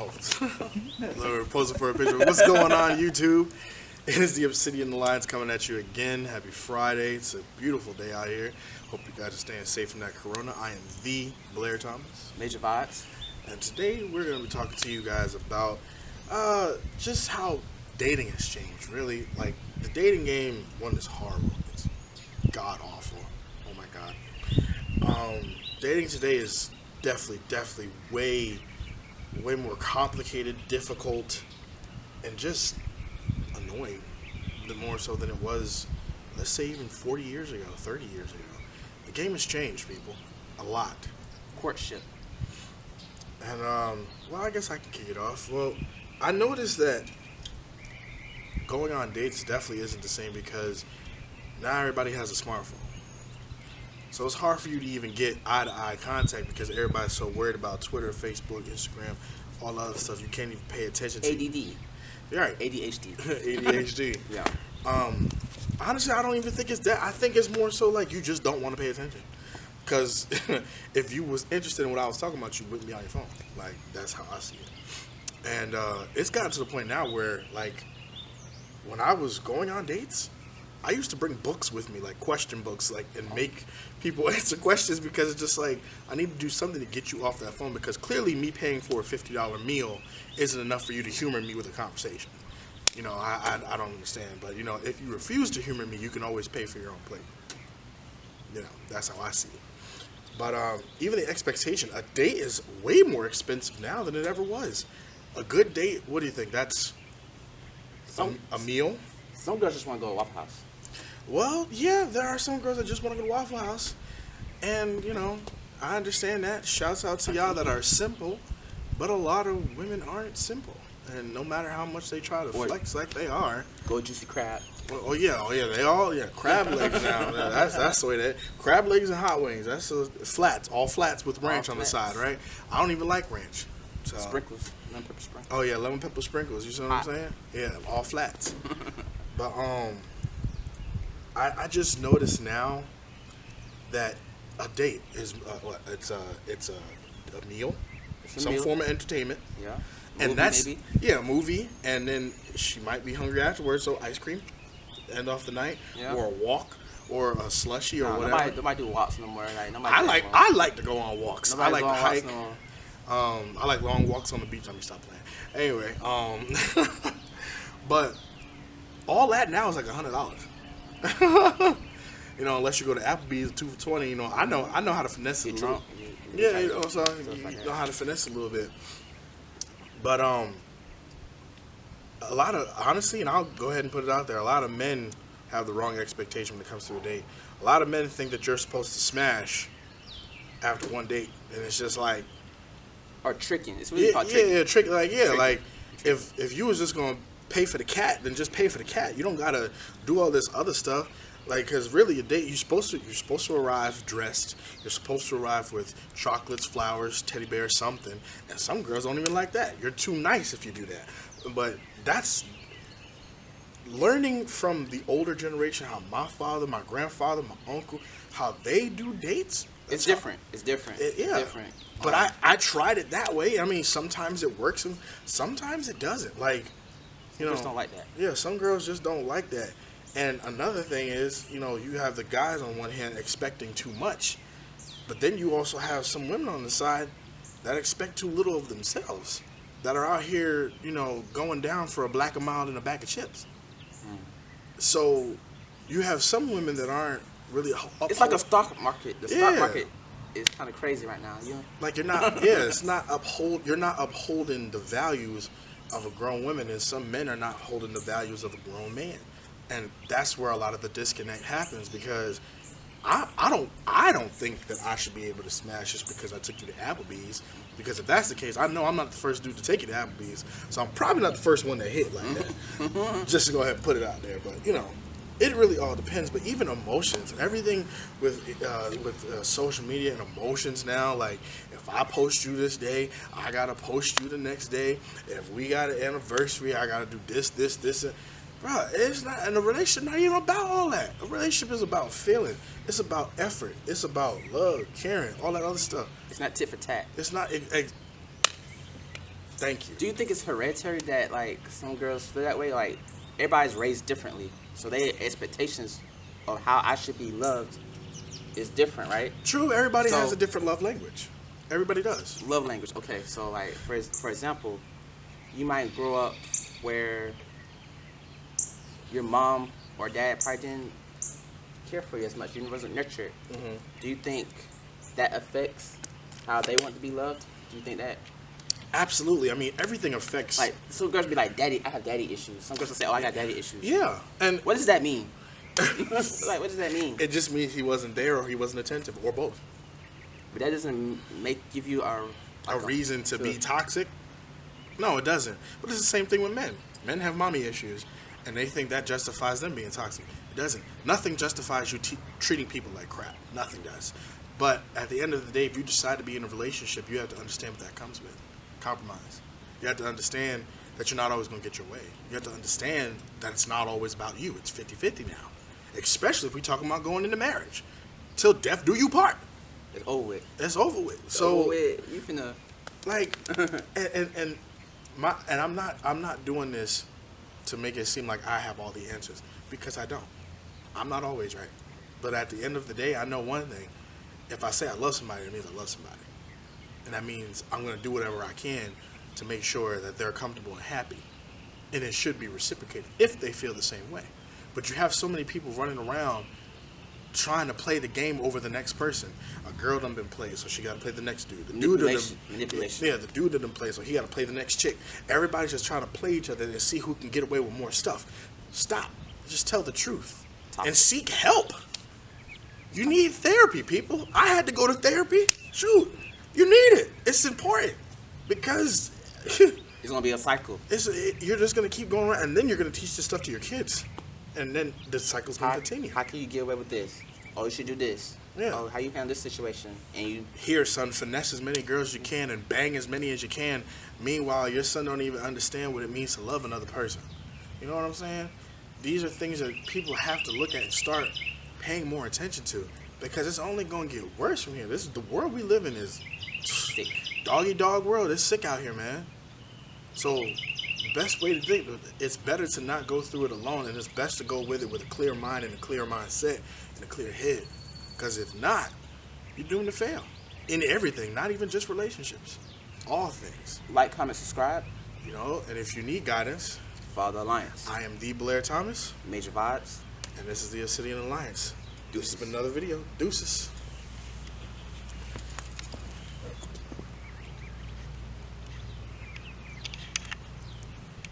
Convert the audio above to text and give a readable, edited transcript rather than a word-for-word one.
Oh, we're posing for a picture. What's going on, YouTube? It is the Obsidian Alliance coming at you again. Happy Friday. It's a beautiful day out here. Hope you guys are staying safe from that corona. I am the Blair Thomas. Major Vibes. And today we're going to be talking to you guys about just how dating has changed. Really, like, the dating game, one, is horrible. It's god awful. Oh my god. Dating today is definitely way more complicated, difficult, and just annoying. More so than it was, let's say, even 40 years ago, 30 years ago. The game has changed, people. A lot. Courtship. And, well, I guess I can kick it off. Well, I noticed that going on dates definitely isn't the same because now everybody has a smartphone. So it's hard for you to even get eye-to-eye contact because everybody's so worried about Twitter, Facebook, Instagram, all the other stuff you can't even pay attention to. ADD. You're right. ADHD. ADHD. Yeah. Honestly, I don't even think it's that. I think it's more so like you just don't want to pay attention. Because if you was interested in what I was talking about, you wouldn't be on your phone. Like, that's how I see it. And it's gotten to the point now where, like, when I was going on dates, I used to bring books with me, like question books, like, and make people answer questions because it's just like, I need to do something to get you off that phone because clearly me paying for a $50 meal isn't enough for you to humor me with a conversation. You know, I don't understand. But, you know, if you refuse to humor me, you can always pay for your own plate. You know, that's how I see it. But even the expectation, a date is way more expensive now than it ever was. A good date, what do you think? That's a meal? Some girls just want to go to Waffle House. Well, yeah, there are some girls that just want to go to Waffle House. And, you know, I understand that. Shouts out to y'all that are simple. But a lot of women aren't simple. And no matter how much they try to flex like they are. Go Juicy Crab. Oh yeah, they all, crab legs now. That's the way that. Crab legs and hot wings. That's flats, all flats with ranch on the side, right? I don't even like ranch. So. Sprinkles. Lemon pepper sprinkles. Oh yeah, lemon pepper sprinkles. You see what I'm saying? Yeah, all flats. But I just noticed now that a date is it's a meal, some meal. form of entertainment. Yeah. And movie, that's maybe. Yeah, a movie, and then she might be hungry afterwards, so ice cream, end off the night, or a walk, or a slushie, or whatever. Nobody do walks no more. Like, I like to go on walks. I like to hike. No I like long walks on the beach. Let me stop playing. Anyway, but all that now is like $100. You know, unless you go to Applebee's 2 for $20. You know, I know how to finesse it a little. Yeah, you know, so you know how to finesse a little bit. But a lot of, honestly, and I'll go ahead and put it out there, a lot of men have the wrong expectation when it comes to a date. A lot of men think that you're supposed to smash after one date, and it's just like, or tricking. It's really about tricking. Yeah, trick. Like, yeah, tricking. like if you was just gonna pay for the cat, then just pay for the cat. You don't gotta do all this other stuff. Like, because really, a date, you're supposed to arrive dressed. You're supposed to arrive with chocolates, flowers, teddy bears, something. And some girls don't even like that. You're too nice if you do that. But that's learning from the older generation, how my father, my grandfather, my uncle, how they do dates. It's different. It's different. Yeah. It's different. But I tried it that way. I mean, sometimes it works and sometimes it doesn't. Like, you know, girls don't like that. Yeah, some girls just don't like that. And another thing is, you know, you have the guys on one hand expecting too much, but then you also have some women on the side that expect too little of themselves, that are out here, you know, going down for a black amount and a bag of chips. So you have some women that aren't really It's like a stock market. The stock market is kind of crazy right now. You know? Like, you're not, you're not upholding the values of a grown woman, and some men are not holding the values of a grown man. And that's where a lot of the disconnect happens because I don't think that I should be able to smash just because I took you to Applebee's. Because if that's the case, I know I'm not the first dude to take you to Applebee's, so I'm probably not the first one that hit like that. Just to go ahead and put it out there, but you know, it really all depends. But even emotions and everything with social media and emotions now, like if I post you this day, I gotta post you the next day. If we got an anniversary, I gotta do this. Bro, it's not, and a relationship not even about all that. A relationship is about feeling. It's about effort. It's about love, caring, all that other stuff. It's not tit for tat. It's not. Thank you. Do you think it's hereditary that like some girls feel that way? Like everybody's raised differently, so their expectations of how I should be loved is different, right? True, everybody has So- a different love language. Everybody does. Love language. Okay, so like for example, you might grow up where your mom or dad probably didn't care for you as much. You wasn't nurtured. Mm-hmm. Do you think that affects how they want to be loved? Do you think that? Absolutely. I mean, everything affects. Like, some girls be like, "Daddy, I have daddy issues." Some girls will say, "Oh, I got daddy issues." Yeah, and What does that mean? Like, what does that mean? it just means he wasn't there or he wasn't attentive or both. But that doesn't give you A reason to be toxic? No, it doesn't. But it's the same thing with men. Men have mommy issues, and they think that justifies them being toxic. It doesn't. Nothing justifies you treating people like crap. Nothing does. But at the end of the day, if you decide to be in a relationship, you have to understand what that comes with. Compromise. You have to understand that you're not always going to get your way. You have to understand that it's not always about you. It's 50-50 now. Especially if we're talking about going into marriage. Till death do you part. It's over with. It's over with. It's So over with. You finna. like and I'm not doing this to make it seem like I have all the answers, because I don't. I'm not always right. But at the end of the day, I know one thing. If I say I love somebody, it means I love somebody. And that means I'm going to do whatever I can to make sure that they're comfortable and happy. And it should be reciprocated if they feel the same way. But you have so many people running around trying to play the game over the next person. A girl done been played, so she got to play the next dude. The dude Manipulation. Yeah, the dude done played, so he got to play the next chick. Everybody's just trying to play each other and see who can get away with more stuff. Stop. Just tell the truth. And seek help. You need therapy, people. I had to go to therapy. Shoot. You need it. It's important. Because It's gonna be a cycle. you're just going to keep going around, and then you're going to teach this stuff to your kids. And then the cycle's going to continue. How can you get away with this? Oh, you should do this. Yeah. Oh, how you handle this situation? And you. Here, son, finesse as many girls as you can and bang as many as you can. Meanwhile, your son don't even understand what it means to love another person. You know what I'm saying? These are things that people have to look at and start paying more attention to, because it's only going to get worse from here. This is the world we live in is Sick. doggy dog world. It's sick out here, man. So the best way to think, it's better to not go through it alone, and it's best to go with it with a clear mind and a clear mindset and a clear head. Because if not, you're doomed to fail in everything, not even just relationships, all things. Like, comment, subscribe. You know, and if you need guidance, Follow the Alliance. I am the Blair Thomas, Major vibes. and this is the Obsidian Alliance. This Deuces. has been another video. Deuces.